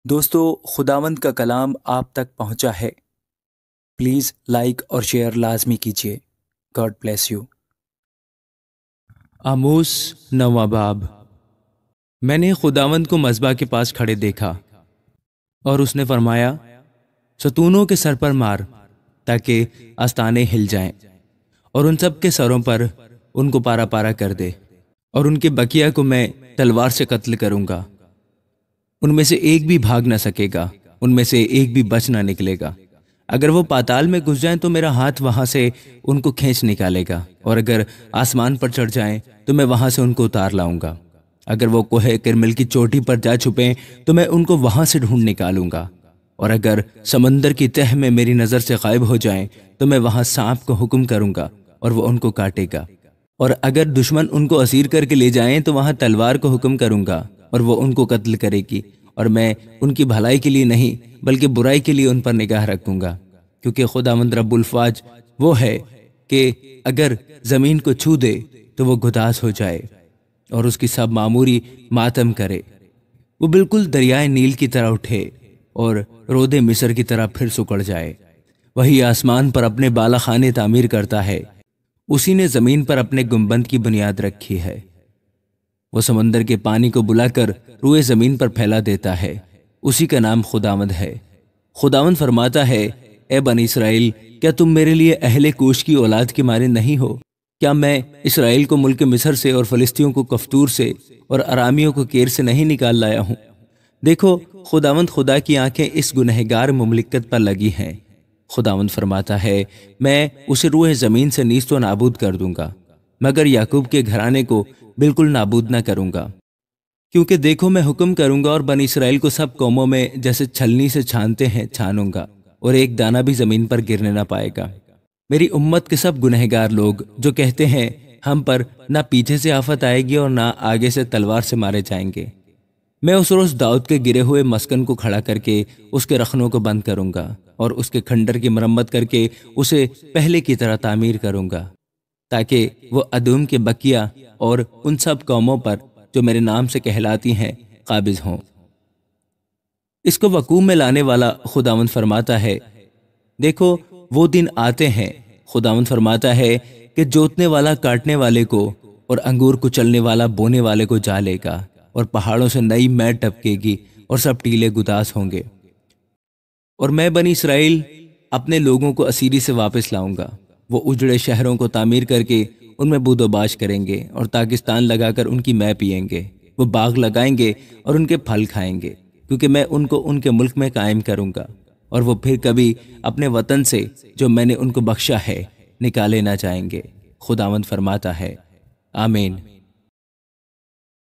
دوستو، خداوند کا کلام آپ تک پہنچا ہے۔ پلیز لائک اور شیئر لازمی کیجیے۔ God bless you. آموس نواں باب۔ میں نے خداوند کو مذبح کے پاس کھڑے دیکھا اور اس نے فرمایا، ستونوں کے سر پر مار تاکہ آستانے ہل جائیں، اور ان سب کے سروں پر ان کو پارا پارا کر دے، اور ان کے بقیہ کو میں تلوار سے قتل کروں گا۔ ان میں سے ایک بھی بھاگ نہ سکے گا، ان میں سے ایک بھی بچ نہ نکلے گا۔ اگر وہ پاتال میں گھس جائیں تو میرا ہاتھ وہاں سے ان کو کھینچ نکالے گا، اور اگر آسمان پر چڑھ جائیں تو میں وہاں سے ان کو اتار لاؤں گا۔ اگر وہ کوہ کرمل کی چوٹی پر جا چھپیں تو میں ان کو وہاں سے ڈھونڈ نکالوں گا، اور اگر سمندر کی تہ میں میری نظر سے غائب ہو جائیں تو میں وہاں سانپ کو حکم کروں گا اور وہ ان کو کاٹے گا، اور اگر دشمن ان کو اسیر کر کے لے جائیں تو وہاں تلوار کو حکم کروں گا اور وہ ان کو قتل کرے گی، اور میں ان کی بھلائی کے لیے نہیں بلکہ برائی کے لیے ان پر نگاہ رکھوں گا، کیونکہ خداوند رب الفاج وہ ہے کہ اگر زمین کو چھو دے تو وہ گداز ہو جائے اور اس کی سب معموری ماتم کرے۔ وہ بالکل دریائے نیل کی طرح اٹھے اور رود مصر کی طرح پھر سکڑ جائے۔ وہی آسمان پر اپنے بالا خانے تعمیر کرتا ہے، اسی نے زمین پر اپنے گنبد کی بنیاد رکھی ہے۔ وہ سمندر کے پانی کو بلا کر روئے زمین پر پھیلا دیتا ہے، اسی کا نام خداوند ہے۔ خداوند فرماتا ہے، اے بنی اسرائیل، کیا تم میرے لیے اہل کوش کی اولاد کے مارے نہیں ہو؟ کیا میں اسرائیل کو ملک مصر سے اور فلسطینیوں کو کفتور سے اور ارامیوں کو کیر سے نہیں نکال لایا ہوں؟ دیکھو، خداوند خدا کی آنکھیں اس گنہگار مملکت پر لگی ہیں۔ خداوند فرماتا ہے، میں اسے روئے زمین سے نیست و نابود کر دوں گا، مگر یعقوب کے گھرانے کو بالکل نابود نہ کروں گا۔ کیونکہ دیکھو، میں حکم کروں گا اور بنی اسرائیل کو سب قوموں میں جیسے چھلنی سے چھانتے ہیں چھانوں گا، اور ایک دانہ بھی زمین پر گرنے نہ پائے گا۔ میری امت کے سب گنہگار لوگ جو کہتے ہیں ہم پر نہ پیچھے سے آفت آئے گی اور نہ آگے سے تلوار سے مارے جائیں گے، میں اس روز داؤد کے گرے ہوئے مسکن کو کھڑا کر کے اس کے رخنوں کو بند کروں گا، اور اس کے کھنڈر کی مرمت کر کے اسے پہلے کی طرح تعمیر کروں گا، تاکہ وہ ادوم کے بقیہ اور ان سب قوموں پر جو میرے نام سے کہلاتی ہیں قابض ہوں۔ اس کو وقوع میں لانے والا خداوند فرماتا ہے، دیکھو، وہ دن آتے ہیں، خداوند فرماتا ہے، کہ جوتنے والا کاٹنے والے کو اور انگور کچلنے والا بونے والے کو جا لے گا، اور پہاڑوں سے نئی مے ٹپکے گی اور سب ٹیلے گداز ہوں گے، اور میں بنی اسرائیل اپنے لوگوں کو اسیری سے واپس لاؤں گا۔ وہ اجڑے شہروں کو تعمیر کر کے ان میں بود و باش کریں گے، اور تاکستان لگا کر ان کی مے پیئیں گے۔ وہ باغ لگائیں گے اور ان کے پھل کھائیں گے، کیونکہ میں ان کو ان کے ملک میں قائم کروں گا، اور وہ پھر کبھی اپنے وطن سے جو میں نے ان کو بخشا ہے نکالے نہ جائیں گے۔ خداوند فرماتا ہے، آمین۔